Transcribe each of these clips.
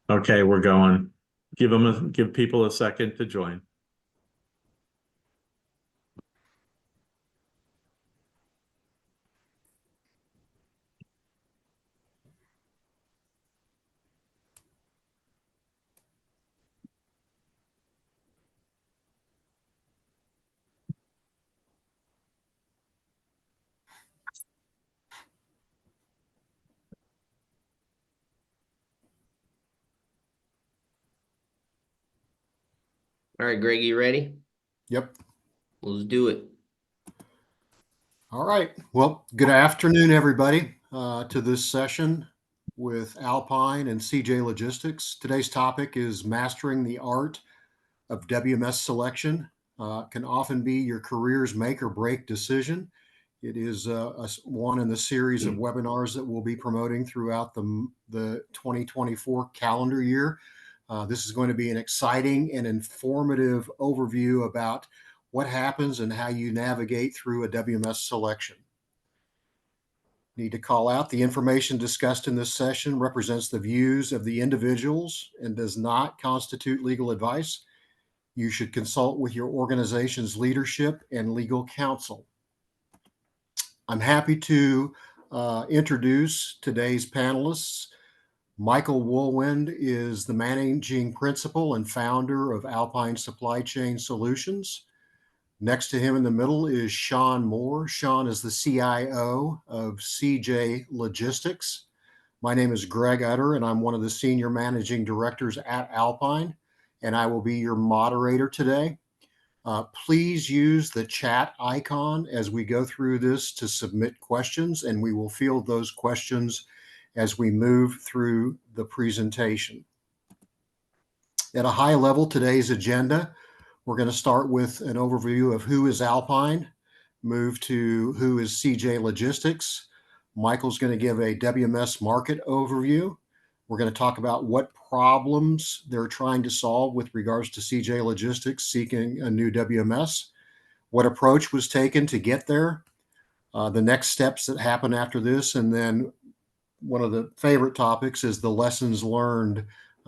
Okay, we're going. Give people a second to join. All right, Greg, you ready? Yep. Let's do it. All right. Well, good afternoon, everybody, to this session with Alpine and CJ Logistics. Today's topic is mastering the art of WMS selection. Can often be your career's make or break decision. It is one in the series of webinars that we'll be promoting throughout the 2024 calendar year. This is going to be an exciting and informative overview about what happens and how you navigate through a WMS selection. Need to call out the information discussed in this session represents the views of the individuals and does not constitute legal advice. You should consult with your organization's leadership and legal counsel. I'm happy to introduce today's panelists. Michael Woolwind is the managing principal and founder of Alpine Supply Chain Solutions. Next to him in the middle is Sean Moore. Sean is the CIO of CJ Logistics. My name is Greg Utter, and I'm one of the senior managing directors at Alpine, and I will be your moderator today. Please use the chat icon as we go through this to submit questions, and we will field those questions as we move through the presentation. At a high level, today's agenda, we're going to start with an overview of who is Alpine, move to who is CJ Logistics. Michael's going to give a WMS market overview. We're going to talk about what problems they're trying to solve with regards to CJ Logistics seeking a new WMS, what approach was taken to get there, the next steps that happen after this, and then one of the favorite topics is the lessons learned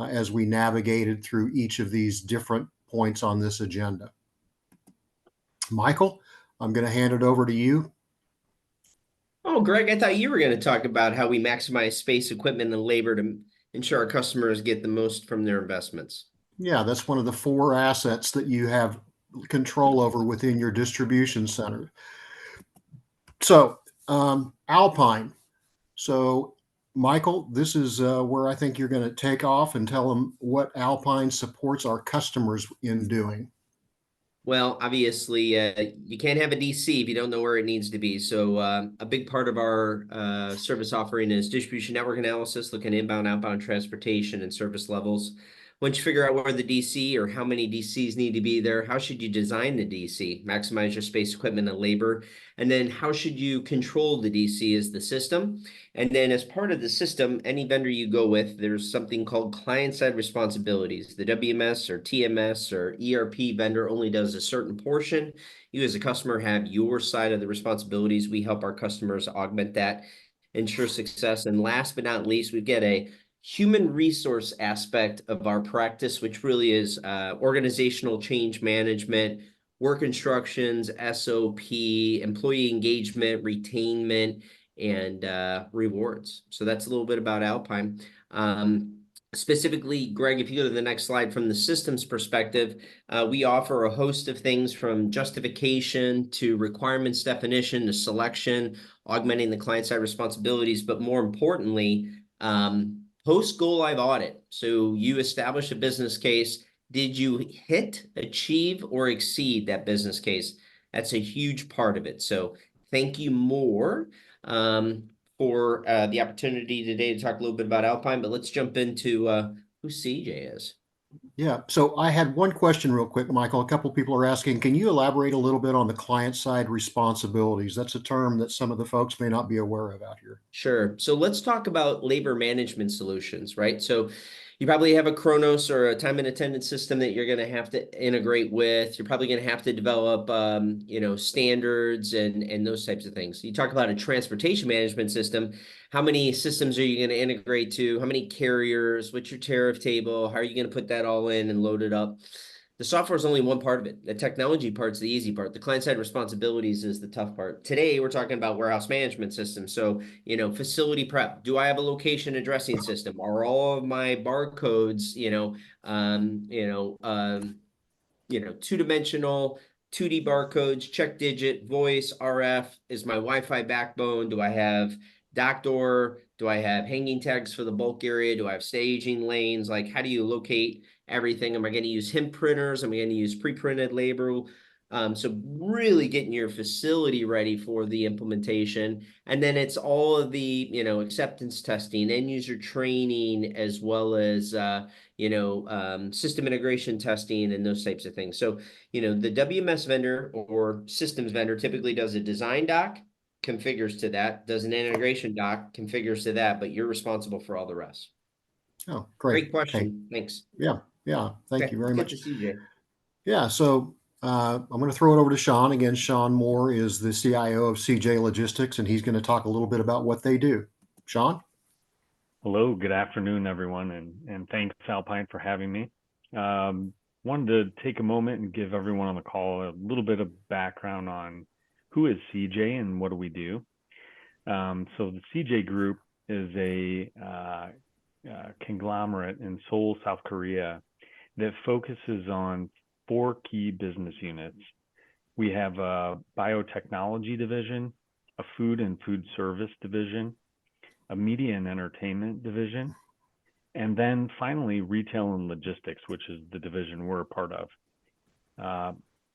as we navigated through each of these different points on this agenda. Michael, I'm going to hand it over to you. Oh, Greg, I thought you were going to talk about how we maximize space, equipment, and labor to ensure our customers get the most from their investments. Yeah, that's one of the 4 assets that you have control over within your distribution center. So, Alpine. So, Michael, this is where I think you're going to take off and tell them what Alpine supports our customers in doing. Well, obviously, you can't have a DC if you don't know where it needs to be. So a big part of our service offering is distribution network analysis, looking at inbound, outbound transportation and service levels. Once you figure out where the DC or how many DCs need to be there, how should you design the DC? Maximize your space, equipment, and labor. And then how should you control the DC as the system? And then as part of the system, any vendor you go with, there's something called client-side responsibilities. The WMS or TMS or ERP vendor only does a certain portion. You as a customer have your side of the responsibilities. We help our customers augment that, ensure success. And last but not least, we get a human resource aspect of our practice, which really is organizational change management, work instructions, SOP, employee engagement, retainment, and rewards. So that's a little bit about Alpine. Specifically, Greg, if you go to the next slide, from the systems perspective, we offer a host of things from justification to requirements definition to selection, augmenting the client-side responsibilities, but more importantly, post-go-live audit. So you establish a business case. Did you hit, achieve, or exceed that business case? That's a huge part of it. So thank you more for the opportunity today to talk a little bit about Alpine, but let's jump into who CJ is. Yeah, so I had one question real quick, Michael. A couple of people are asking, can you elaborate a little bit on the client-side responsibilities? That's a term that some of the folks may not be aware of out here. Sure. So let's talk about labor management solutions, right? So You probably have a Kronos or a time and attendance system that you're going to have to integrate with. You're probably going to have to develop, standards and those types of things. You talk about a transportation management system. How many systems are you going to integrate to? How many carriers? What's your tariff table? How are you going to put that all in and load it up? The software is only one part of it. The technology part's the easy part. The client-side responsibilities is the tough part. Today, we're talking about warehouse management systems. So, facility prep. Do I have a location addressing system? Are all of my barcodes, two-dimensional, 2D barcodes, check digit, voice, RF? Is my Wi-Fi backbone? Do I have dock door? Do I have hanging tags for the bulk area? Do I have staging lanes? Like, how do you locate everything? Am I going to use hemp printers? Am I going to use pre-printed label? So really getting your facility ready for the implementation. And then it's all of the, acceptance testing, end user training, as well as, system integration testing and those types of things. So, the WMS vendor or systems vendor typically does a design doc, configures to that, does an integration doc, configures to that, but you're responsible for all the rest. Oh, great. Great question. Thanks. Yeah. Thank Okay, you very let's much. get to CJ. Yeah. So I'm going to throw it over to Sean again. Sean Moore is the CIO of CJ Logistics, and he's going to talk a little bit about what they do. Sean? Hello, good afternoon, everyone, and thanks, Alpine, for having me. Wanted to take a moment and give everyone on the call a little bit of background on who is CJ and what do we do. So the CJ Group is a conglomerate in Seoul, South Korea, that focuses on 4 key business units. We have a biotechnology division, a food and food service division, a media and entertainment division, and then finally retail and logistics, which is the division we're a part of.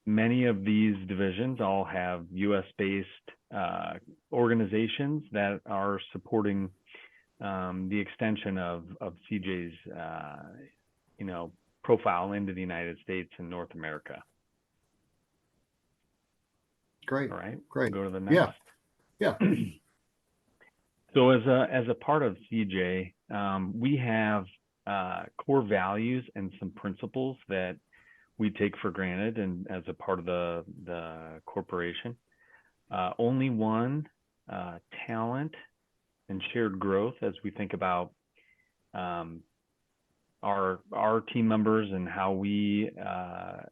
Many of these divisions all have US-based organizations that are supporting the extension of CJ's profile into the United States and North America. Great. All right. Great. Go to the next. Yeah. So as a part of CJ, we have core values and some principles that we take for granted and as a part of the corporation. Only one, talent and shared growth as we think about our team members and how we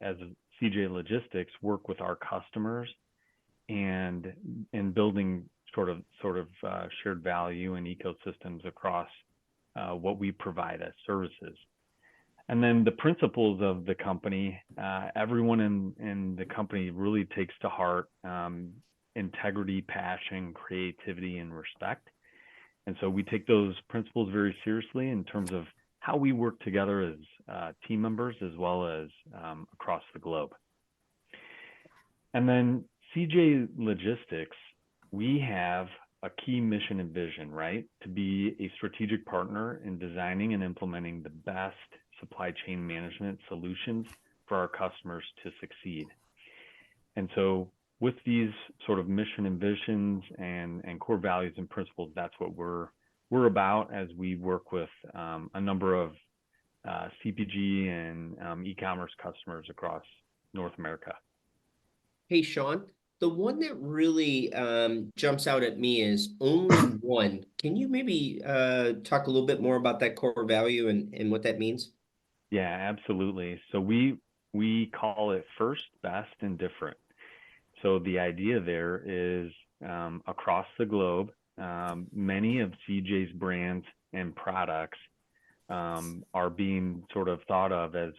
as CJ Logistics work with our customers and building sort of shared value and ecosystems across what we provide as services. And then the principles of the company, everyone in the company really takes to heart integrity, passion, creativity, and respect. And so we take those principles very seriously in terms of how we work together as team members as well as across the globe. And then CJ Logistics, we have a key mission and vision, right? To be a strategic partner in designing and implementing the best supply chain management solutions for our customers to succeed. And so with these sort of mission and visions and core values and principles, that's what we're about as we work with a number of CPG and e-commerce customers across North America. Hey, Sean, the one that really jumps out at me is only one. Can you maybe talk a little bit more about that core value and what that means? Yeah, absolutely. So we call it first, best, and different. So the idea there is across the globe, many of CJ's brands and products are being sort of thought of as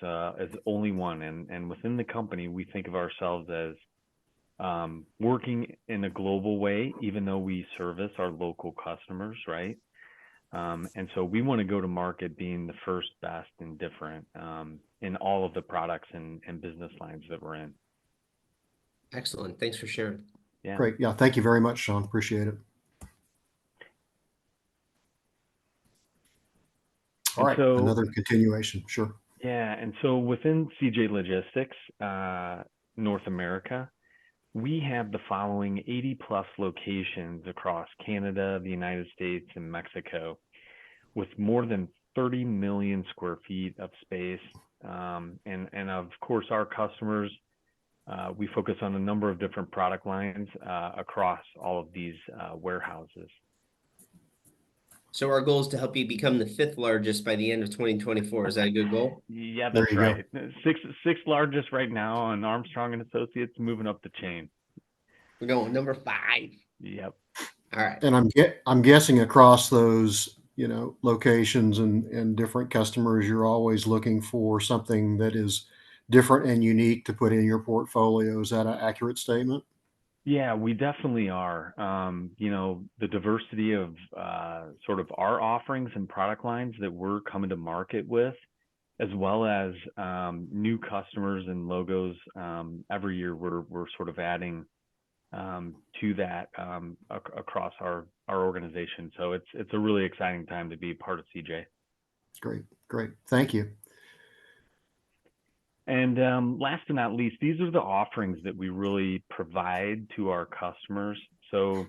only one. And within the company, we think of ourselves as working in a global way, even though we service our local customers, right? And so we want to go to market being the first, best, and different in all of the products and business lines that we're in. Excellent. Thanks for sharing. Yeah. Great. Yeah. Thank you very much, Sean. Appreciate it. All right. So, another continuation. Sure. Yeah. And so within CJ Logistics, North America, we have the following 80 plus locations across Canada, the United States, and Mexico, with more than 30 million square feet of space. And of course, our customers, we focus on a number of different product lines across all of these warehouses. So our goal is to help you become the 5th largest by the end of 2024. Is that a good goal? Yeah, There that's you go. right. Sixth largest right now, and Armstrong and Associates moving up the chain. We're going number 5. Yep. All right. And I'm guessing across those, locations and different customers, you're always looking for something that is different and unique to put in your portfolio. Is that an accurate statement? Yeah, we definitely are. The diversity of sort of our offerings and product lines that we're coming to market with, as well as new customers and logos. Every year we're sort of adding to that across our organization. So it's a really exciting time to be part of CJ. Great. Thank you. And last but not least, these are the offerings that we really provide to our customers. So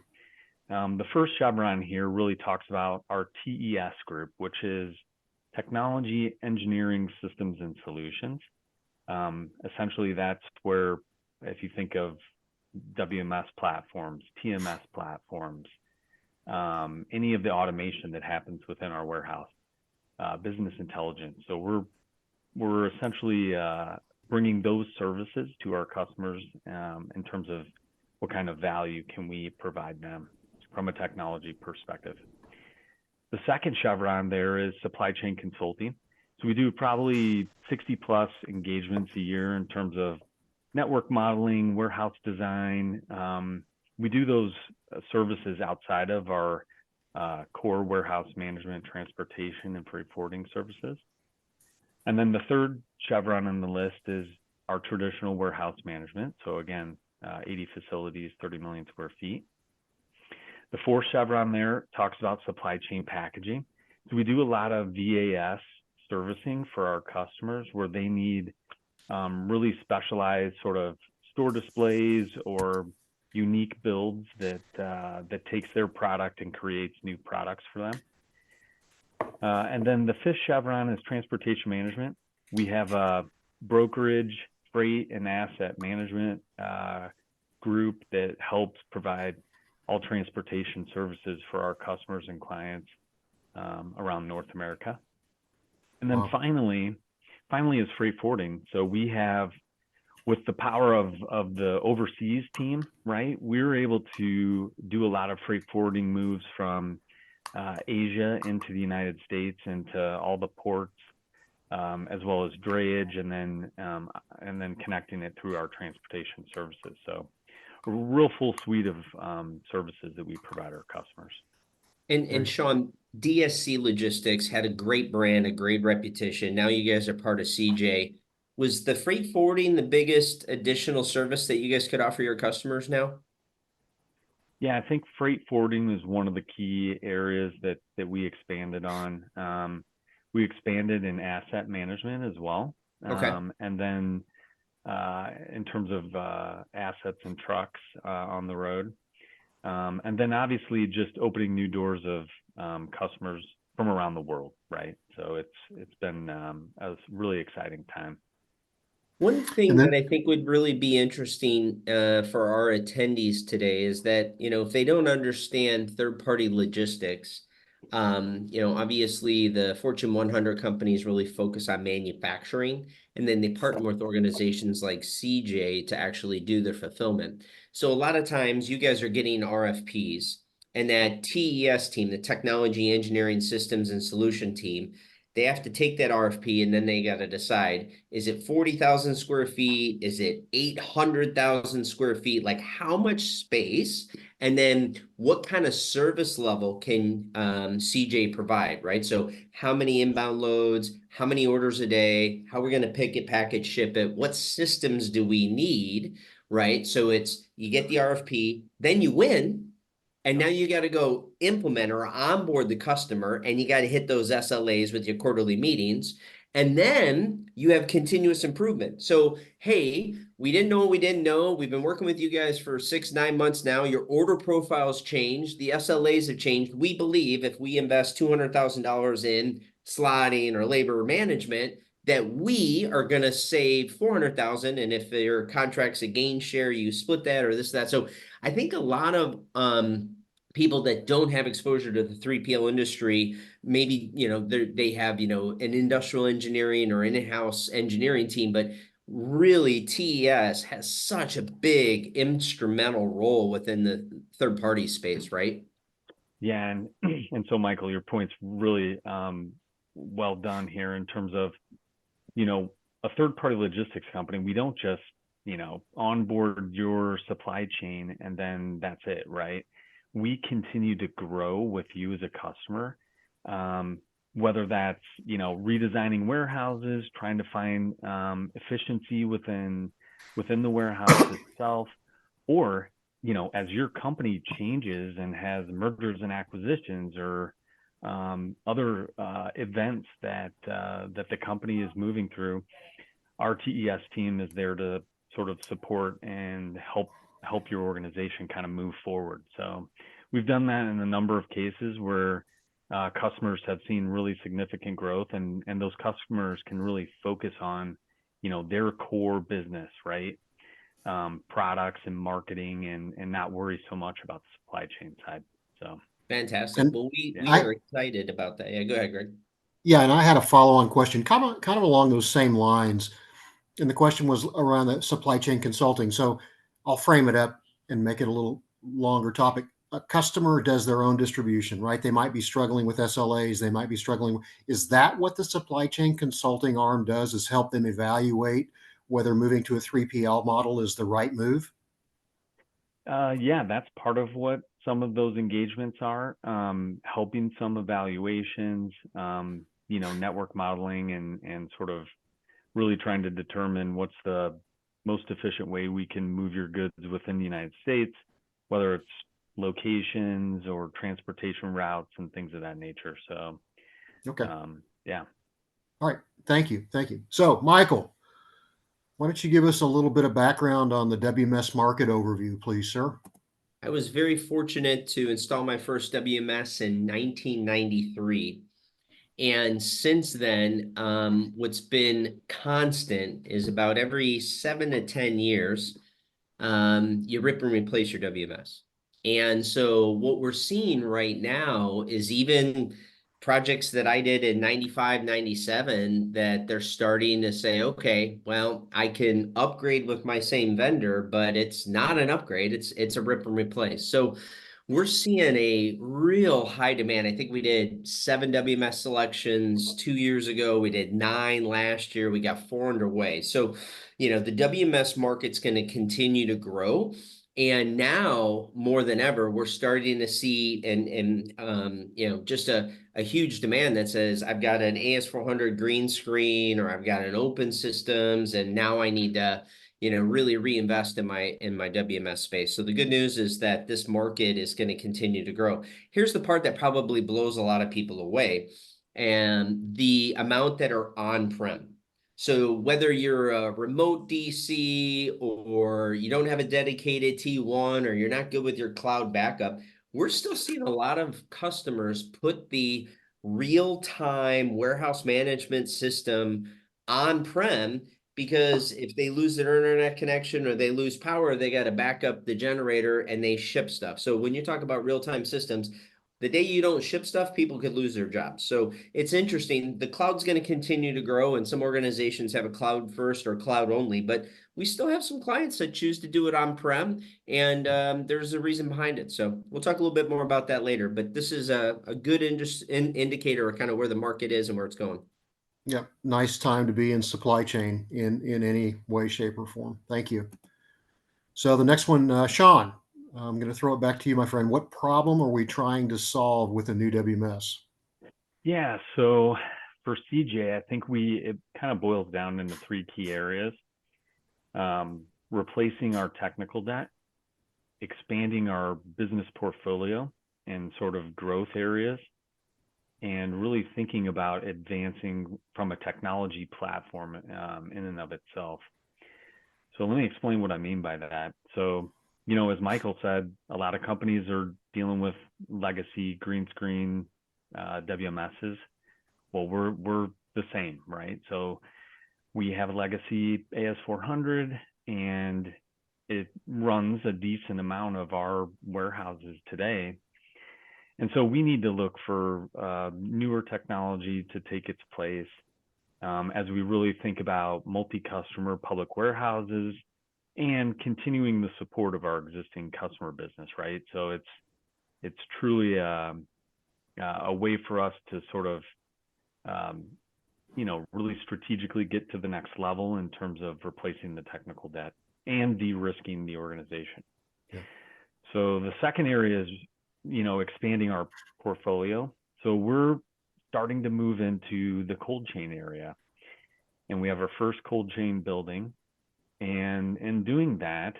the first chevron here really talks about our TES group, which is Technology, Engineering, Systems, and Solutions. Essentially, that's where, if you think of WMS platforms, TMS platforms, any of the automation that happens within our warehouse, business intelligence. So we're essentially bringing those services to our customers in terms of what kind of value can we provide them from a technology perspective. The second chevron there is supply chain consulting. So we do probably 60 plus engagements a year in terms of network modeling, warehouse design. We do those services outside of our core warehouse management, transportation, and freight forwarding services. And then the third chevron on the list is our traditional warehouse management. So again, 80 facilities, 30 million square feet. The fourth chevron there talks about supply chain packaging. So we do a lot of VAS servicing for our customers where they need really specialized sort of store displays or unique builds that takes their product and creates new products for them. And then the fifth chevron is transportation management. We have a brokerage, freight, and asset management group that helps provide all transportation services for our customers and clients around North America. And then finally is freight forwarding. So we have, with the power of the overseas team, right, we're able to do a lot of freight forwarding moves from Asia into the United States, into all the ports, as well as drayage, and then connecting it through our transportation services. So a real full suite of services that we provide our customers. And Sean, DSC Logistics had a great brand, a great reputation. Now you guys are part of CJ. Was the freight forwarding the biggest additional service that you guys could offer your customers now? Yeah, I think freight forwarding is one of the key areas that we expanded on. We expanded in asset management as well. Okay. And then in terms of assets and trucks on the road. And then obviously just opening new doors of customers from around the world, right? So it's been a really exciting time. One thing that I think would really be interesting for our attendees today is that, if they don't understand third-party logistics, obviously the Fortune 100 companies really focus on manufacturing, and then they partner with organizations like CJ to actually do their fulfillment. So a lot of times you guys are getting RFPs, and that TES team, the Technology, Engineering, Systems, and Solution team, they have to take that RFP and then they got to decide, is it 40,000 square feet? Is it 800,000 square feet? Like how much space? And then what kind of service level can CJ provide, right? So how many inbound loads, how many orders a day, how we're going to pick it, package, ship it, what systems do we need, right? So you get the RFP, then you win. And now you got to go implement or onboard the customer, and you got to hit those SLAs with your quarterly meetings. And then you have continuous improvement. So, hey, we didn't know what we didn't know. We've been working with you guys for 6-9 months now. Your order profiles changed. The SLAs have changed. We believe if we invest $200,000 in slotting or labor management, that we are going to save 400,000. And if your contract's a gain share, you split that or this, that. So I think a lot of people that don't have exposure to the 3PL industry, maybe, they have, an industrial engineering or in-house engineering team, but really TES has such a big instrumental role within the third party space, right? Yeah, and so Michael, your point's really well done here in terms of, a third party logistics company. We don't just, onboard your supply chain and then that's it, right? We continue to grow with you as a customer, whether that's, redesigning warehouses, trying to find efficiency within the warehouse itself, or, as your company changes and has mergers and acquisitions or other events that the company is moving through, our TES team is there to sort of support and help your organization kind of move forward. So we've done that in a number of cases where customers have seen really significant growth, and those customers can really focus on, their core business, right? Products and marketing, and not worry so much about the supply chain side. So fantastic. And Well, we I- are excited about that. Yeah, go ahead, Greg. Yeah, and I had a follow-on question, kind of along those same lines. And the question was around the supply chain consulting. So I'll frame it up and make it a little longer topic. A customer does their own distribution, right? They might be struggling with SLAs. They might be struggling. Is that what the supply chain consulting arm does, is help them evaluate whether moving to a 3PL model is the right move? Yeah, that's part of what some of those engagements are, helping some evaluations, network modeling, and sort of really trying to determine what's the most efficient way we can move your goods within the United States, whether it's locations or transportation routes and things of that nature. So, Okay. yeah. All right. Thank you. So, Michael, why don't you give us a little bit of background on the WMS market overview, please, sir? I was very fortunate to install my first WMS in 1993. And since then, what's been constant is about every 7 to 10 years, you rip and replace your WMS. And so what we're seeing right now is even projects that I did in 95, 97, that they're starting to say, okay, well, I can upgrade with my same vendor, but it's not an upgrade. It's a rip and replace. So we're seeing a real high demand. I think we did 7 WMS selections 2 years ago. We did 9 last year. We got 4 underway. So, the WMS market's going to continue to grow. And now more than ever, we're starting to see just a huge demand that says, I've got an AS400 green screen, or I've got an open systems, and now I need to really reinvest in my WMS space. So the good news is that this market is going to continue to grow. Here's the part that probably blows a lot of people away, and the amount that are on-prem. So whether you're a remote DC, or you don't have a dedicated T1, or you're not good with your cloud backup, we're still seeing a lot of customers put the real-time warehouse management system on-prem, because if they lose their internet connection or they lose power, they got to back up the generator and they ship stuff. So when you talk about real-time systems, the day you don't ship stuff, people could lose their jobs. So it's interesting. The cloud's going to continue to grow, and some organizations have a cloud first or cloud only, but we still have some clients that choose to do it on-prem, and there's a reason behind it. So we'll talk a little bit more about that later, but this is a good indicator of kind of where the market is and where it's going. Yeah, nice time to be in supply chain in any way, shape, or form. Thank you. So the next one, Sean, I'm going to throw it back to you, my friend. What problem are we trying to solve with a new WMS? Yeah, so for CJ, I think it kind of boils down into 3 key areas. Replacing our technical debt, expanding our business portfolio and sort of growth areas, and really thinking about advancing from a technology platform in and of itself. So let me explain what I mean by that. So, as Michael said, a lot of companies are dealing with legacy green screen WMSs. well, we're the same, right? So we have a legacy AS400, and it runs a decent amount of our warehouses today. And so we need to look for newer technology to take its place as we really think about multi-customer public warehouses and continuing the support of our existing customer business, right? So it's truly a way for us to sort of really strategically get to the next level in terms of replacing the technical debt and de-risking the organization. Yeah. So the second area is, expanding our portfolio. So we're starting to move into the cold chain area, and we have our first cold chain building. And in doing that,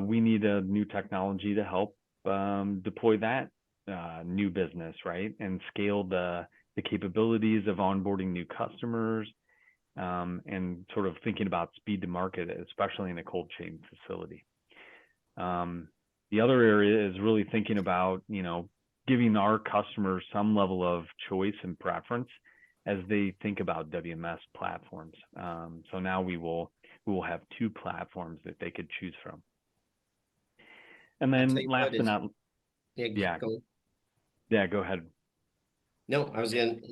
we need a new technology to help deploy that new business, right? And scale the capabilities of onboarding new customers, and sort of thinking about speed to market, especially in a cold chain facility. The other area is really thinking about, giving our customers some level of choice and preference as they think about WMS platforms. So now we will have 2 platforms that they could choose from. And then last but not, Yeah, go ahead. No,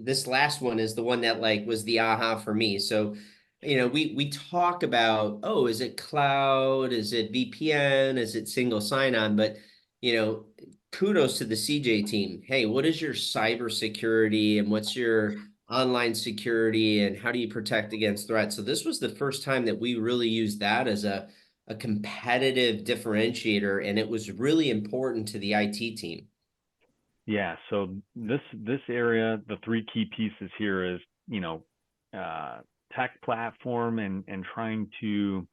this last one is the one that was the aha for me. So, we talk about, oh, is it cloud? Is it VPN? Is it single sign-on? But, kudos to the CJ team. Hey, what is your cybersecurity and what's your online security and how do you protect against threats? So this was the first time that we really used that as a competitive differentiator, and it was really important to the IT team. Yeah, so this area, the 3 key pieces here is, tech platform and trying to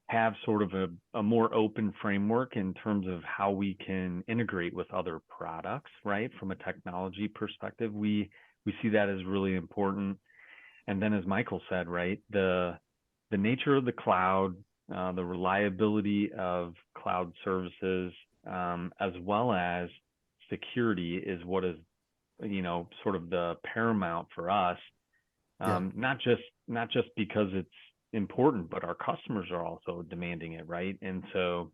have sort of a more open framework in terms of how we can integrate with other products, right? From a technology perspective, we see that as really important. And then as Michael said, right, the nature of the cloud, the reliability of cloud services, as well as security is what is, sort of the paramount for us. Not just because it's important, but our customers are also demanding it, right? And so,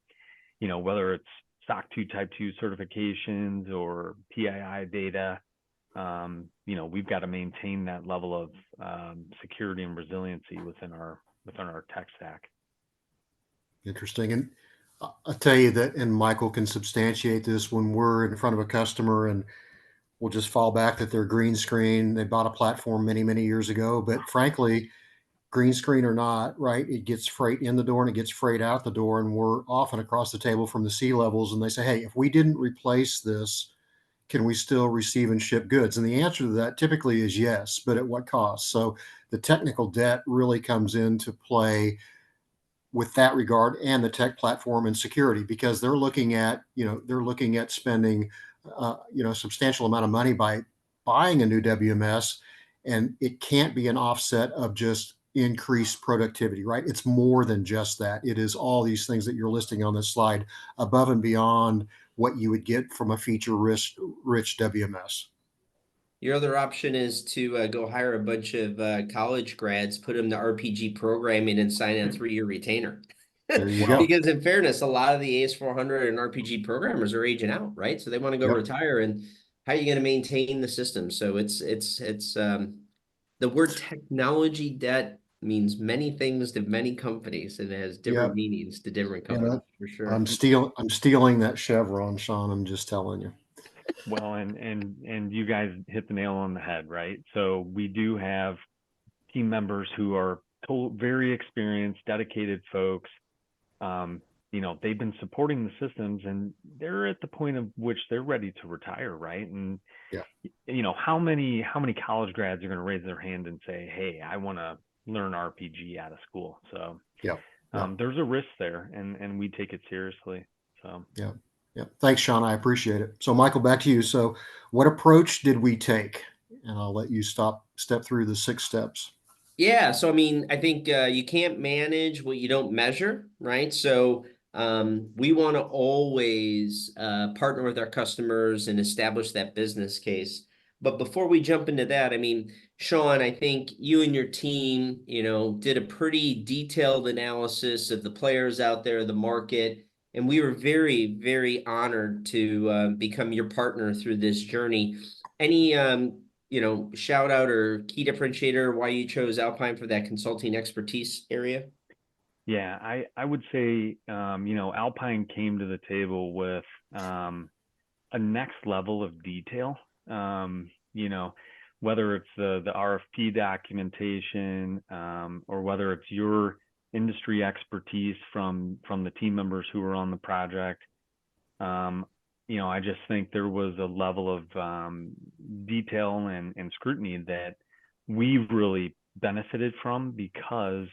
whether it's SOC 2 Type 2 certifications or PII data, we've got to maintain that level of security and resiliency within our tech stack. Interesting. And I'll tell you that, and Michael can substantiate this, when we're in front of a customer and we'll just fall back that they're green screen. They bought a platform many, many years ago, but frankly, green screen or not, right, it gets freight in the door and it gets freight out the door. And we're often across the table from the C-levels and they say, hey, if we didn't replace this, can we still receive and ship goods? And the answer to that typically is yes, but at what cost? So the technical debt really comes into play with that regard, and the tech platform and security, because they're looking at spending a substantial amount of money by buying a new WMS, and it can't be an offset of just increased productivity, right? It's more than just that. It is all these things that you're listing on this slide above and beyond what you would get from a feature-rich WMS. Your other option is to go hire a bunch of college grads, put them to RPG programming, and sign a 3-year retainer. There you go. Because in fairness, a lot of the AS400 and RPG programmers are aging out, right? So they want to go retire, and how are you going to maintain the system? So it's the word technology debt means many things to many companies, and it has different meanings to different companies, for sure. I'm stealing that chevron, Sean. I'm just telling you. Well, and you guys hit the nail on the head, right? So we do have team members who are very experienced, dedicated folks. They've been supporting the systems, and they're at the point of which they're ready to retire, right? And how many college grads are going to raise their hand and say, "Hey, I want to learn RPG out of school"? So there's a risk there, and we take it seriously. So yeah. Thanks, Sean. I appreciate it. So, Michael, back to you. So, what approach did we take? And I'll let you step through the 6 steps. Yeah. So, I think you can't manage what you don't measure, right? So we want to always partner with our customers and establish that business case. But before we jump into that, I mean, Sean, I think you and your team, did a pretty detailed analysis of the players out there, the market, and we were very, very honored to become your partner through this journey. Any, shout out or key differentiator why you chose Alpine for that consulting expertise area? Yeah, I would say, Alpine came to the table with a next level of detail. Whether it's the RFP documentation, or whether it's your industry expertise from the team members who were on the project. I just think there was a level of detail and scrutiny that we've really benefited from, because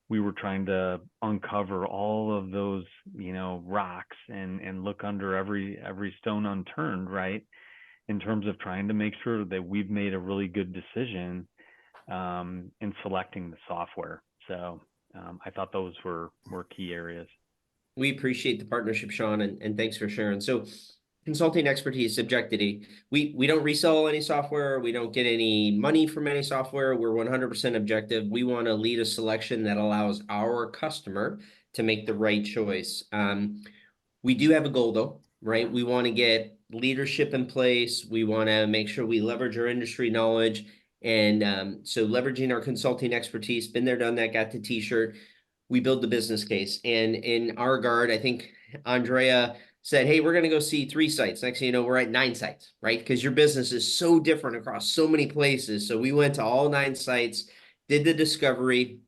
we were trying to uncover all of those, rocks and look under every stone unturned, right? In terms of trying to make sure that we've made a really good decision in selecting the software. So I thought those were key areas. We appreciate the partnership, Sean, and thanks for sharing. So consulting expertise, objectivity. We don't resell any software. We don't get any money from any software. We're 100% objective. We want to lead a selection that allows our customer to make the right choice. We do have a goal, though, right? We want to get leadership in place. We want to make sure we leverage our industry knowledge. And so leveraging our consulting expertise, been there, done that, got the t-shirt. We build the business case. And in our regard, I think Andrea said, hey, we're going to go see 3 sites. Next thing you know, we're at 9 sites, right? Because your business is so different across so many places. So we went to all 9 sites, did the discovery,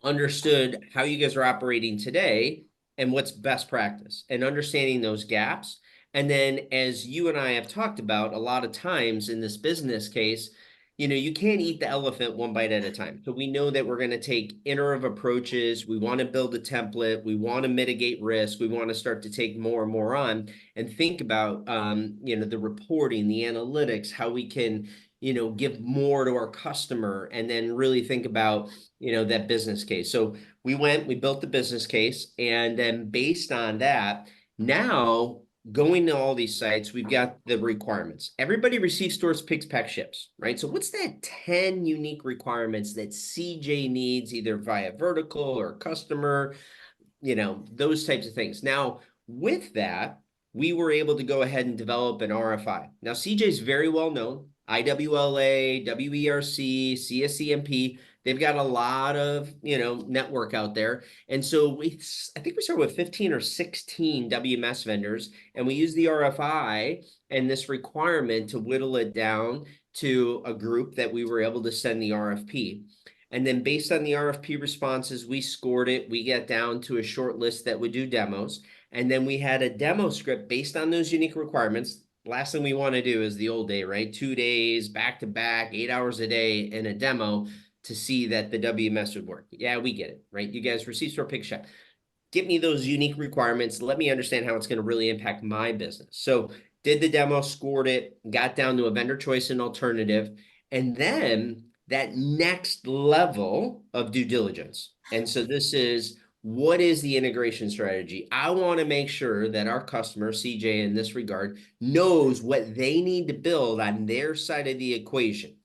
understood how you guys are operating today and what's best practice, and understanding those gaps. And then, as you and I have talked about a lot of times in this business case, you can't eat the elephant one bite at a time. So we know that we're going to take iterative approaches. We want to build a template. We want to mitigate risk. We want to start to take more and more on and think about, the reporting, the analytics, how we can, give more to our customer, and then really think about, that business case. So we built the business case, and then based on that, now going to all these sites, we've got the requirements. Everybody receives, stores, picks, packs, ships, right? So what's that 10 unique requirements that CJ needs either via vertical or customer, those types of things. Now, with that, we were able to go ahead and develop an RFI. Now, CJ is very well known, IWLA, WERC, CSCMP. They've got a lot of, network out there. And so I think we started with 15 or 16 WMS vendors, and we used the RFI and this requirement to whittle it down to a group that we were able to send the RFP. And then based on the RFP responses, we scored it. We got down to a short list that would do demos. And then we had a demo script based on those unique requirements. Last thing we want to do is the old day, right? 2 days, back to back, 8 hours a day in a demo to see that the WMS would work. Yeah, we get it, right? You guys receive, store, pick, shop. Get me those unique requirements. Let me understand how it's going to really impact my business. So did the demo, scored it, got down to a vendor choice and alternative, and then that next level of due diligence. And so this is, what is the integration strategy? I want to make sure that our customer, CJ in this regard, knows what they need to build on their side of the equation.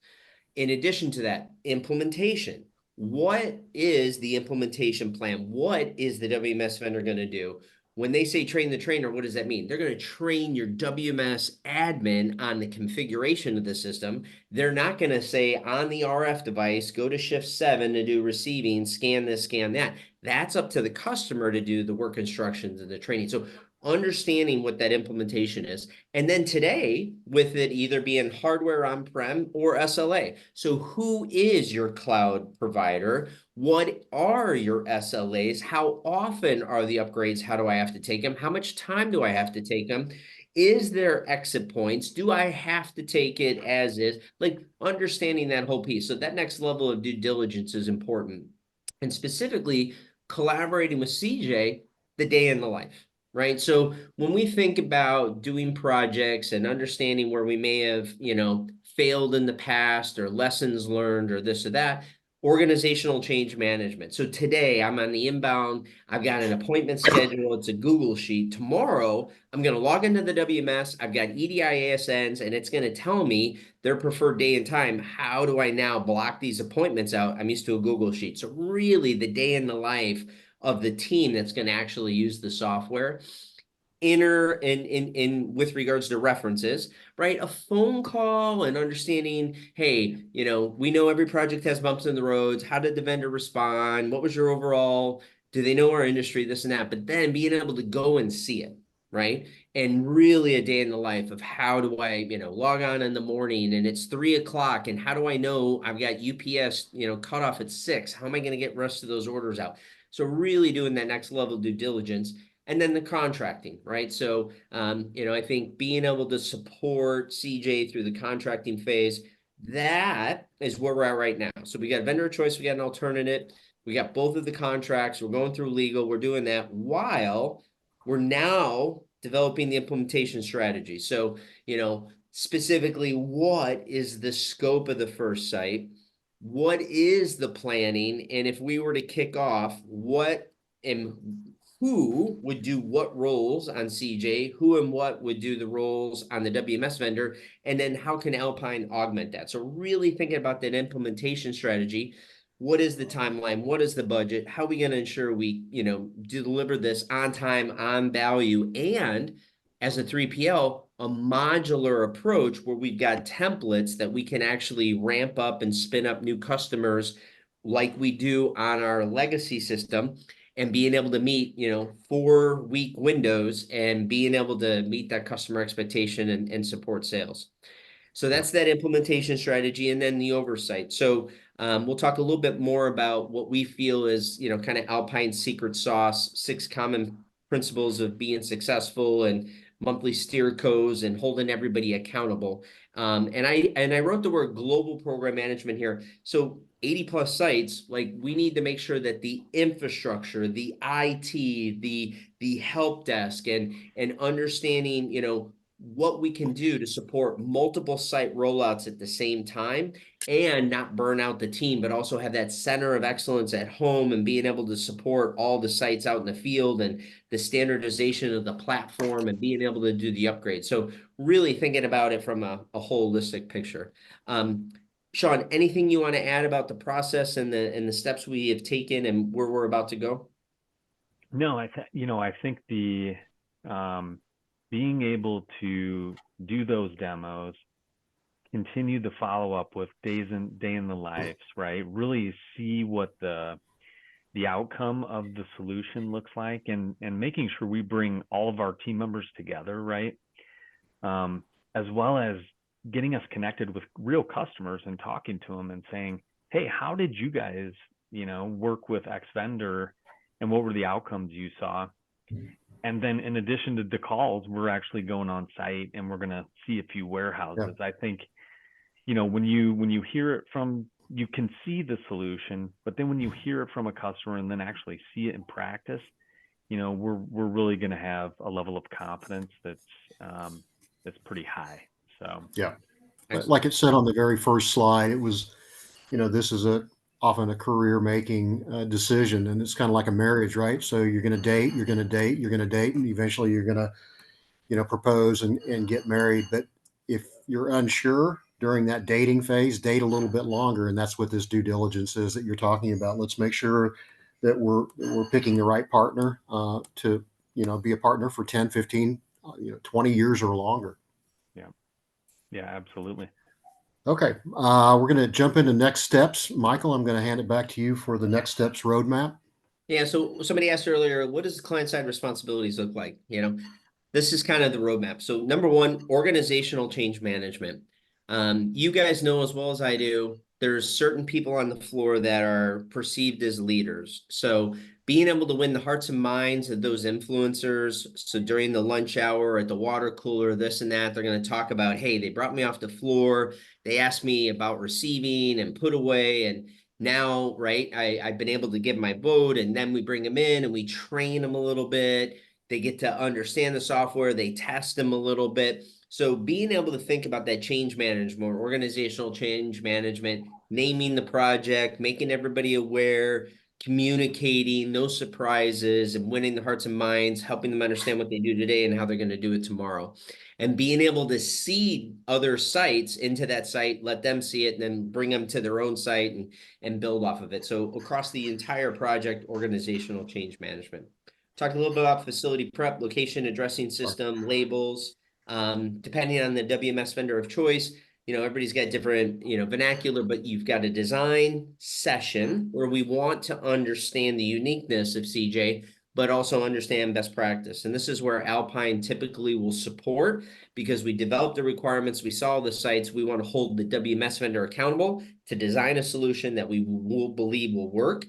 In addition to that, implementation. What is the implementation plan? What is the WMS vendor going to do? When they say train the trainer, what does that mean? They're going to train your WMS admin on the configuration of the system. They're not going to say on the RF device, go to shift 7 to do receiving, scan this, scan that. That's up to the customer to do the work instructions and the training. So understanding what that implementation is. And then today, with it either being hardware on-prem or SLA. So who is your cloud provider? What are your SLAs? How often are the upgrades? How do I have to take them? How much time do I have to take them? Is there exit points? Do I have to take it as is? Like understanding that whole piece. So that next level of due diligence is important. And specifically collaborating with CJ the day in the life. Right. So when we think about doing projects and understanding where we may have, failed in the past or lessons learned or this or that, organizational change management. So today I'm on the inbound, I've got an appointment schedule, it's a Google sheet. Tomorrow, I'm going to log into the WMS, I've got EDI ASNs, and it's going to tell me their preferred day and time. How do I now block these appointments out? I'm used to a Google sheet. So really the day in the life of the team that's going to actually use the software. In with regards to references, right? A phone call and understanding, hey, we know every project has bumps in the roads. How did the vendor respond? What was your overall, do they know our industry, this and that? But then being able to go and see it, right? And really a day in the life of how do I, log on in the morning and it's 3 o'clock, and how do I know I've got UPS, cut off at 6? How am I going to get rest of those orders out? So really doing that next level due diligence. And then the contracting, right? So, I think being able to support CJ through the contracting phase, that is where we're at right now. So we got a vendor of choice, we got an alternative, we got both of the contracts, we're going through legal, we're doing that while we're now developing the implementation strategy. So, specifically, what is the scope of the first site? What is the planning? And if we were to kick off, who would do what roles on CJ, who and what would do the roles on the WMS vendor, and then how can Alpine augment that? So really thinking about that implementation strategy. What is the timeline? What is the budget? How are we going to ensure we, deliver this on time, on value, and as a 3PL, a modular approach where we've got templates that we can actually ramp up and spin up new customers like we do on our legacy system, and being able to meet, 4-week windows and being able to meet that customer expectation and support sales. So that's that implementation strategy, and then the oversight. So we'll talk a little bit more about what we feel is, kind of Alpine's secret sauce, 6 common principles of being successful, and monthly steer codes, and holding everybody accountable. And I wrote the word global program management here. So 80 plus sites, like we need to make sure that the infrastructure, the IT, the help desk, and understanding, what we can do to support multiple site rollouts at the same time and not burn out the team, but also have that center of excellence at home and being able to support all the sites out in the field and the standardization of the platform and being able to do the upgrade. So really thinking about it from a holistic picture. Sean, anything you want to add about the process and the steps we have taken and where we're about to go? No, I think the being able to do those demos, continue to follow up with day in the lives, right? Really see what the outcome of the solution looks like, and making sure we bring all of our team members together, right? As well as getting us connected with real customers and talking to them and saying, hey, how did you guys, work with X vendor, and what were the outcomes you saw? And then in addition to the calls, we're actually going on site and we're going to see a few warehouses. Yeah. I think, when you hear it from, you can see the solution, but then when you hear it from a customer and then actually see it in practice, we're really going to have a level of confidence that's pretty high. So yeah, like it said on the very first slide, it was, this is often a career-making decision, and it's kind of like a marriage, right? So you're going to date, and eventually you're going to, propose and get married. But if you're unsure during that dating phase, date a little bit longer, and that's what this due diligence is that you're talking about. Let's make sure that we're picking the right partner to, be a partner for 10, 15, 20 years or longer. Yeah, absolutely. Okay, we're going to jump into next steps. Michael, I'm going to hand it back to you for the next steps roadmap. Yeah, so somebody asked earlier, what does client-side responsibilities look like? This is kind of the roadmap. So number one, organizational change management. You guys know as well as I do, there's certain people on the floor that are perceived as leaders. So being able to win the hearts and minds of those influencers. So during the lunch hour at the water cooler, this and that, they're going to talk about, hey, they brought me off the floor. They asked me about receiving and put away. And now, right, I've been able to give my vote, and then we bring them in and we train them a little bit. They get to understand the software. They test them a little bit. So being able to think about that change management, organizational change management, naming the project, making everybody aware, communicating, no surprises, and winning the hearts and minds, helping them understand what they do today and how they're going to do it tomorrow. And being able to seed other sites into that site, let them see it, and then bring them to their own site and build off of it. So across the entire project, organizational change management. Talked a little bit about facility prep, location addressing system, labels, depending on the WMS vendor of choice. Everybody's got different, vernacular, but you've got a design session where we want to understand the uniqueness of CJ, but also understand best practice. And this is where Alpine typically will support, because we develop the requirements, we saw the sites, we want to hold the WMS vendor accountable to design a solution that we will believe will work.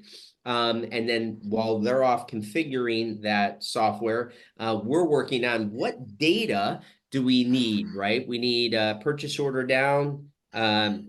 And then while they're off configuring that software, we're working on what data do we need, right? We need a purchase order down,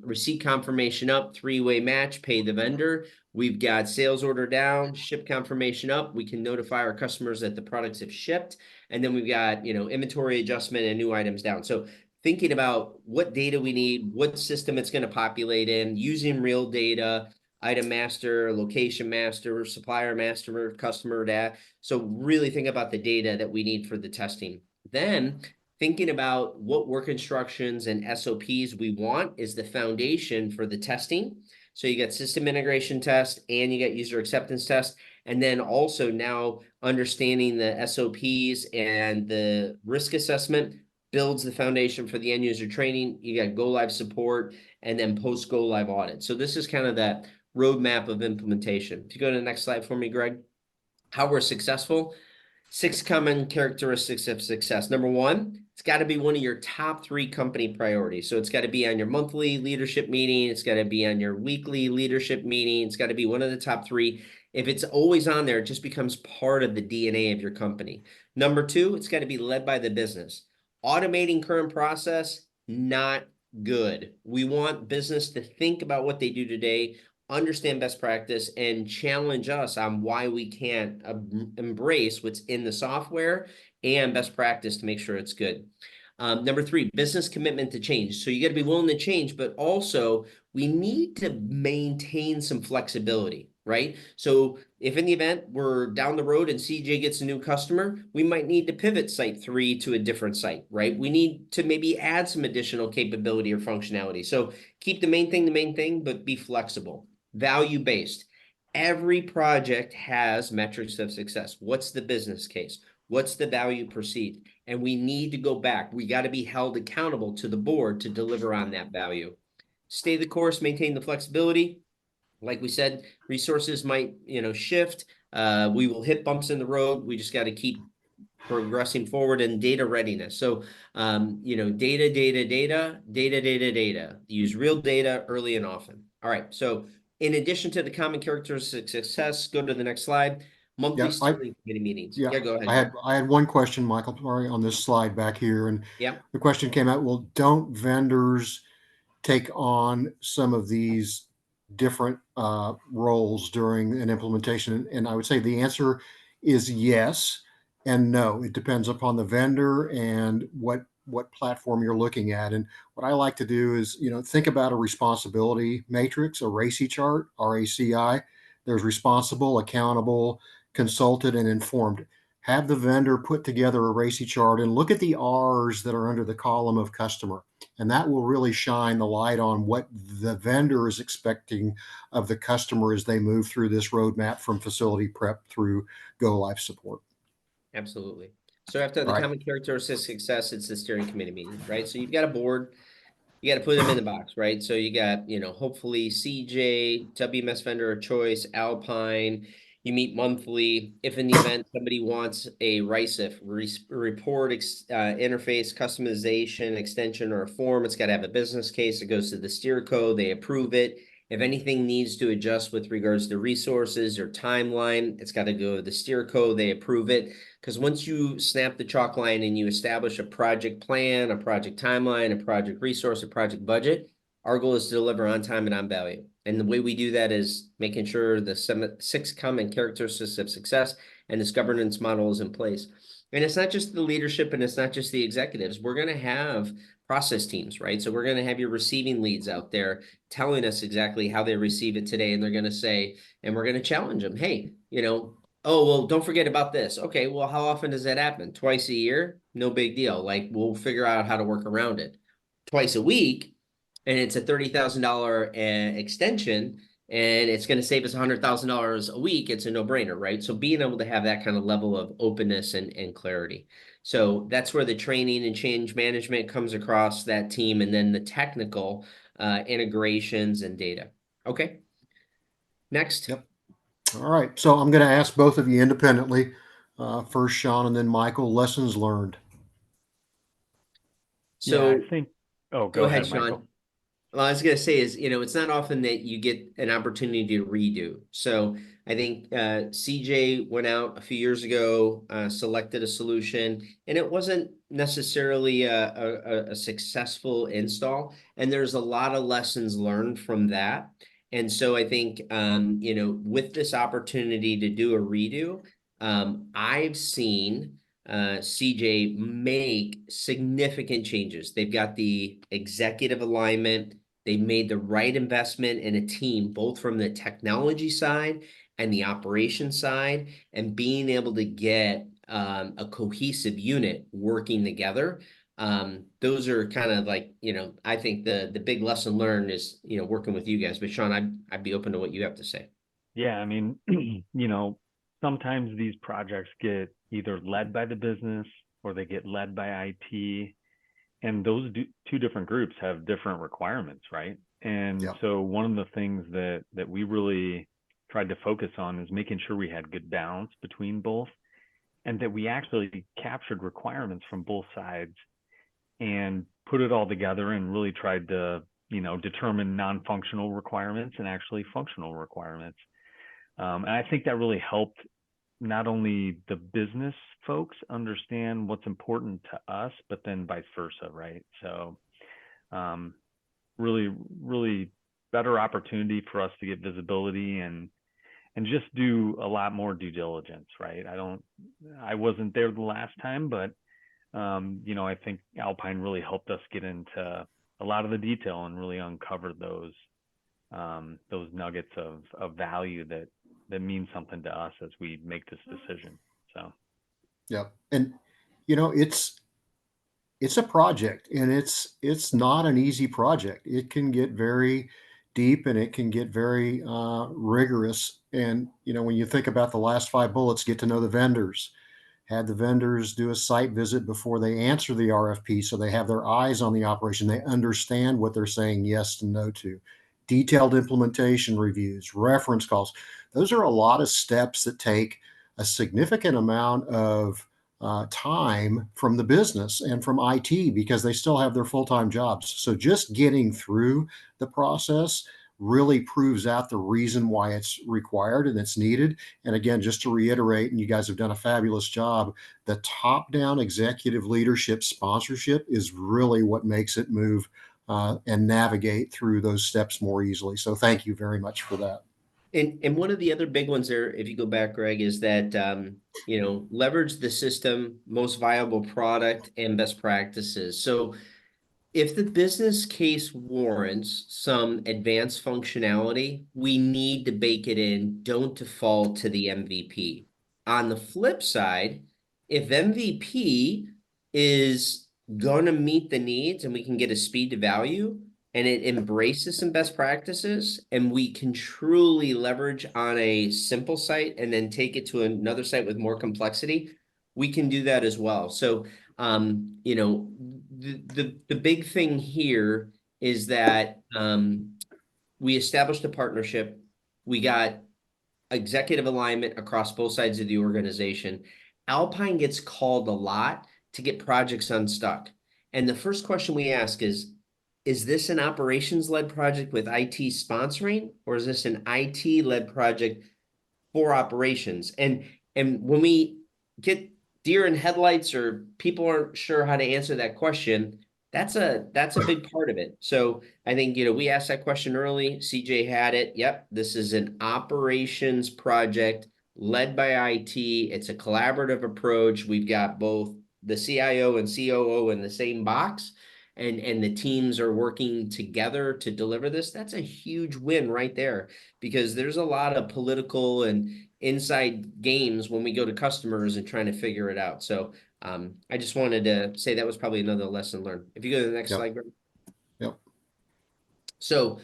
receipt confirmation up, three-way match, pay the vendor. We've got sales order down, ship confirmation up. We can notify our customers that the products have shipped. And then we've got, inventory adjustment and new items down. So thinking about what data we need, what system it's going to populate in, using real data, item master, location master, supplier master, customer data. So really think about the data that we need for the testing. Then thinking about what work instructions and SOPs we want is the foundation for the testing. So you got system integration test and you got user acceptance test. And then also now understanding the SOPs and the risk assessment builds the foundation for the end user training. You got go live support and then post go live audit. So this is kind of that roadmap of implementation. If you go to the next slide for me, Greg, how we're successful. 6 common characteristics of success. Number 1, it's got to be one of your top 3 company priorities. So it's got to be on your monthly leadership meeting. It's got to be on your weekly leadership meeting. It's got to be one of the top 3. If it's always on there, it just becomes part of the DNA of your company. Number 2, it's got to be led by the business. Automating current process, not good. We want business to think about what they do today, understand best practice, and challenge us on why we can't embrace what's in the software and best practice to make sure it's good. Number 3, business commitment to change. So you got to be willing to change, but also we need to maintain some flexibility, right? So if in the event we're down the road and CJ gets a new customer, we might need to pivot site 3 to a different site, right? We need to maybe add some additional capability or functionality. So keep the main thing, but be flexible. Value-based. Every project has metrics of success. What's the business case? What's the value perceived? And we need to go back. We got to be held accountable to the board to deliver on that value. Stay the course, maintain the flexibility. Like we said, resources might, shift. We will hit bumps in the road. We just got to keep progressing forward. And data readiness. So, data. Use real data early and often. All right. So in addition to the common characteristics of success, go to the next slide. Monthly steering committee meetings. Yeah, go ahead. I had one question, Michael, sorry, on this slide back here. And yeah, the question came out, well, don't vendors take on some of these different roles during an implementation? And I would say the answer is yes and no. It depends upon the vendor and what platform you're looking at. And what I like to do is, think about a responsibility matrix, a RACI chart, RACI. There's responsible, accountable, consulted, and informed. Have the vendor put together a RACI chart and look at the R's that are under the column of customer. And that will really shine the light on what the vendor is expecting of the customer as they move through this roadmap from facility prep through go live support. Absolutely. So after the common characteristics of success, it's the steering committee meeting, right? So you've got a board, you got to put them in the box, right? So you got, hopefully CJ, WMS vendor of choice, Alpine. You meet monthly. If in the event somebody wants a RICEF, report interface customization extension or a form, it's got to have a business case. It goes to the steer code. They approve it. If anything needs to adjust with regards to resources or timeline, it's got to go to the steer code. They approve it. Because once you snap the chalk line and you establish a project plan, a project timeline, a project resource, a project budget, our goal is to deliver on time and on value. And the way we do that is making sure the 6 common characteristics of success and this governance model is in place. And it's not just the leadership and it's not just the executives. We're going to have process teams, right? So we're going to have your receiving leads out there telling us exactly how they receive it today. And they're going to say, and we're going to challenge them, hey, oh, well, don't forget about this. Okay, well, how often does that happen? Twice a year? No big deal. Like, we'll figure out how to work around it. Twice a week, and it's a $30,000 extension, and it's going to save us $100,000 a week. It's a no-brainer, right? So being able to have that kind of level of openness and clarity. So that's where the training and change management comes across that team, and then the technical integrations and data. Okay. Next. Yep. All right. So I'm going to ask both of you independently. First, Sean, and then Michael. Lessons learned. So yeah, I think. Oh, go ahead, Michael. Sean. Well, I was going to say is, it's not often that you get an opportunity to redo. So I think CJ went out a few years ago, selected a solution, and it wasn't necessarily a successful install. And there's a lot of lessons learned from that. And so I think, with this opportunity to do a redo, I've seen CJ make significant changes. They've got the executive alignment. They made the right investment in a team, both from the technology side and the operations side, and being able to get a cohesive unit working together. Those are kind of like, I think the big lesson learned is, working with you guys. But Sean, I'd be open to what you have to say. Yeah, I mean, sometimes these projects get either led by the business or they get led by IT. And those two different groups have different requirements, right? And Yeah. so one of the things that we really tried to focus on is making sure we had good balance between both, and that we actually captured requirements from both sides and put it all together and really tried to, determine non-functional requirements and actually functional requirements. And I think that really helped not only the business folks understand what's important to us, but then vice versa, right? So really, really better opportunity for us to get visibility and just do a lot more due diligence, right? I wasn't there the last time, but I think Alpine really helped us get into a lot of the detail and really uncover those nuggets of value that means something to us as we make this decision. So Yeah. And it's a project, and it's not an easy project. It can get very deep, and it can get very rigorous. And when you think about the last 5 bullets, get to know the vendors, had the vendors do a site visit before they answer the RFP, so they have their eyes on the operation. They understand what they're saying yes and no to. Detailed implementation reviews, reference calls. Those are a lot of steps that take a significant amount of time from the business and from IT, because they still have their full-time jobs. So just getting through the process really proves out the reason why it's required and it's needed. And again, just to reiterate, and you guys have done a fabulous job, the top-down executive leadership sponsorship is really what makes it move and navigate through those steps more easily. So thank you very much for that. And one of the other big ones there, if you go back, Greg, is that leverage the system, most viable product, and best practices. So if the business case warrants some advanced functionality, we need to bake it in. Don't default to the MVP. On the flip side, if MVP is going to meet the needs and we can get a speed to value, and it embraces some best practices, and we can truly leverage on a simple site and then take it to another site with more complexity, we can do that as well. So, the big thing here is that we established a partnership. We got executive alignment across both sides of the organization. Alpine gets called a lot to get projects unstuck. And the first question we ask is this an operations-led project with IT sponsoring, or is this an IT-led project for operations? And when we get deer in headlights or people aren't sure how to answer that question, that's a big part of it. So I think, we asked that question early. CJ had it. Yep, this is an operations project led by IT. It's a collaborative approach. We've got both the CIO and COO in the same box. and the teams are working together to deliver this, that's a huge win right there, because there's a lot of political and inside games when we go to customers and trying to figure it out. So I just wanted to say that was probably another lesson learned. If you go to the next Yep. slide, Greg. Yep. So,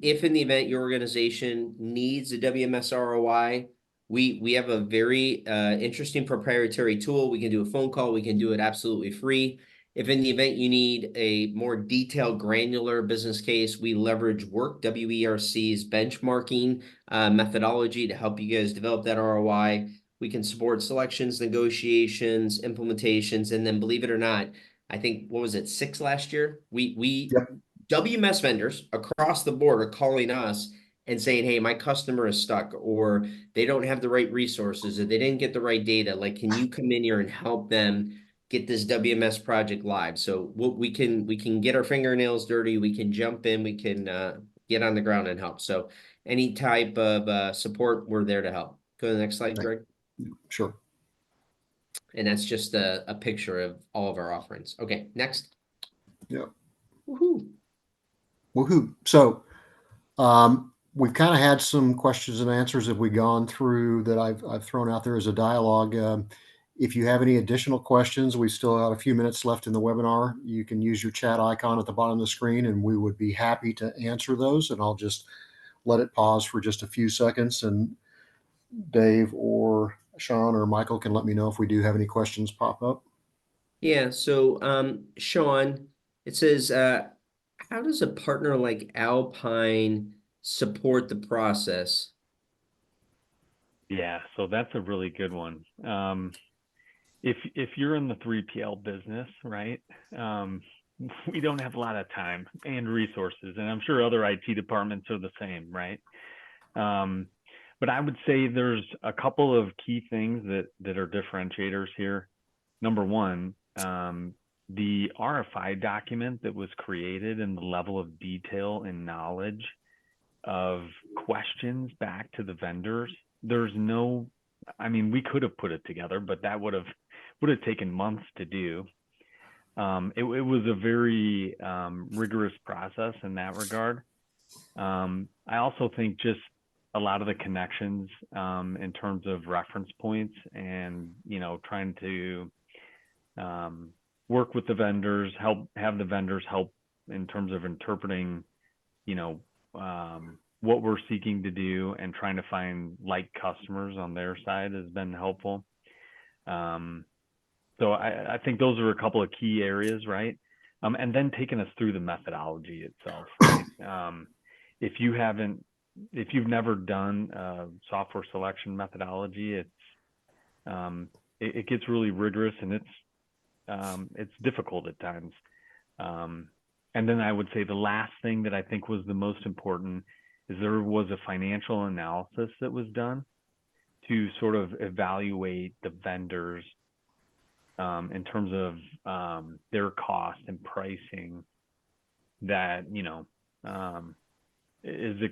if in the event your organization needs a WMS ROI, we have a very interesting proprietary tool. We can do a phone call. We can do it absolutely free. If in the event you need a more detailed, granular business case, we leverage WERC's benchmarking methodology to help you guys develop that ROI. We can support selections, negotiations, implementations, and then, believe it or not, I think, what was it, 6 last year? Yep. WMS vendors across the board are calling us and saying, hey, my customer is stuck, or they don't have the right resources, or they didn't get the right data. Like, can you come in here and help them get this WMS project live? So we can get our fingernails dirty. We can jump in. We can get on the ground and help. So any type of support, we're there to help. Go to the next slide, Greg. Sure. And that's just a picture of all of our offerings. Okay, next. Yep. Woohoo. Woohoo. So we've kind of had some questions and answers that we've gone through that I've thrown out there as a dialogue. If you have any additional questions, we still have a few minutes left in the webinar. You can use your chat icon at the bottom of the screen, and we would be happy to answer those. And I'll just let it pause for just a few seconds, and Dave or Sean or Michael can let me know if we do have any questions pop up. Yeah, so Sean, it says, how does a partner like Alpine support the process? Yeah, so that's a really good one. If you're in the 3PL business, right, we don't have a lot of time and resources, and I'm sure other IT departments are the same, right? But I would say there's a couple of key things that are differentiators here. Number one, the RFI document that was created and the level of detail and knowledge of questions back to the vendors. We could have put it together, but that would have taken months to do. It was a very rigorous process in that regard. I also think just a lot of the connections in terms of reference points and, trying to work with the vendors, have the vendors help in terms of interpreting, what we're seeking to do and trying to find like customers on their side has been helpful. So I think those are a couple of key areas, right? And then taking us through the methodology itself, right? If you've never done software selection methodology, it gets really rigorous and it's difficult at times. And then I would say the last thing that I think was the most important is there was a financial analysis that was done to sort of evaluate the vendors in terms of their cost and pricing that, is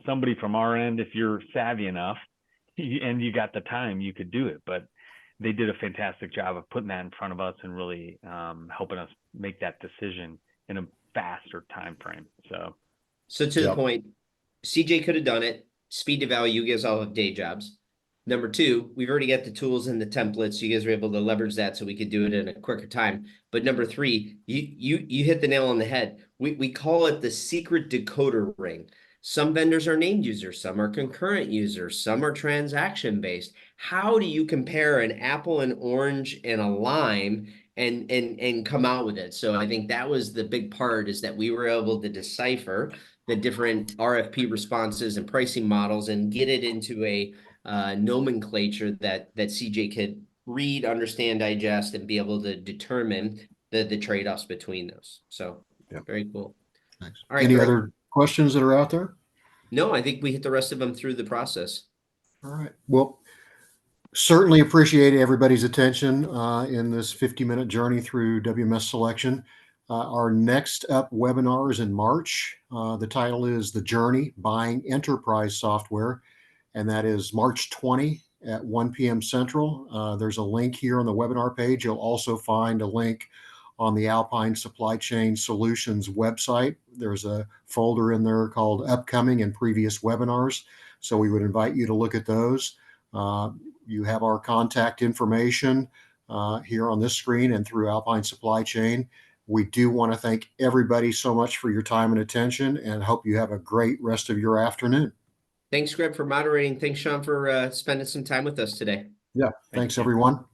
somebody from our end, if you're savvy enough and you got the time, you could do it. But they did a fantastic job of putting that in front of us and really helping us make that decision in a faster time frame. So to the point, CJ could have done it. Speed to value, you guys all have day jobs. Number two, we've already got the tools and the templates. You guys were able to leverage that so we could do it in a quicker time. But number three, you hit the nail on the head. We call it the secret decoder ring. Some vendors are named users, some are concurrent users, some are transaction-based. How do you compare an apple, an orange, and a lime and come out with it? So I think that was the big part, is that we were able to decipher the different RFP responses and pricing models and get it into a nomenclature that CJ could read, understand, digest, and be able to determine the trade-offs between those. So very cool. Thanks. All right, Any Greg. other questions that are out there? No, I think we hit the rest of them through the process. All right. Well, certainly appreciate everybody's attention in this 50-minute journey through WMS selection. Our next up webinar is in March. The title is The Journey, Buying Enterprise Software, and that is March 20 at 1 p.m. Central. There's a link here on the webinar page. You'll also find a link on the Alpine Supply Chain Solutions website. There's a folder in there called Upcoming and Previous Webinars. So we would invite you to look at those. You have our contact information here on this screen and through Alpine Supply Chain. We do want to thank everybody so much for your time and attention, and hope you have a great rest of your afternoon. Thanks, Greg, for moderating. Thanks, Sean, for spending some time with us today. Yeah, thanks everyone.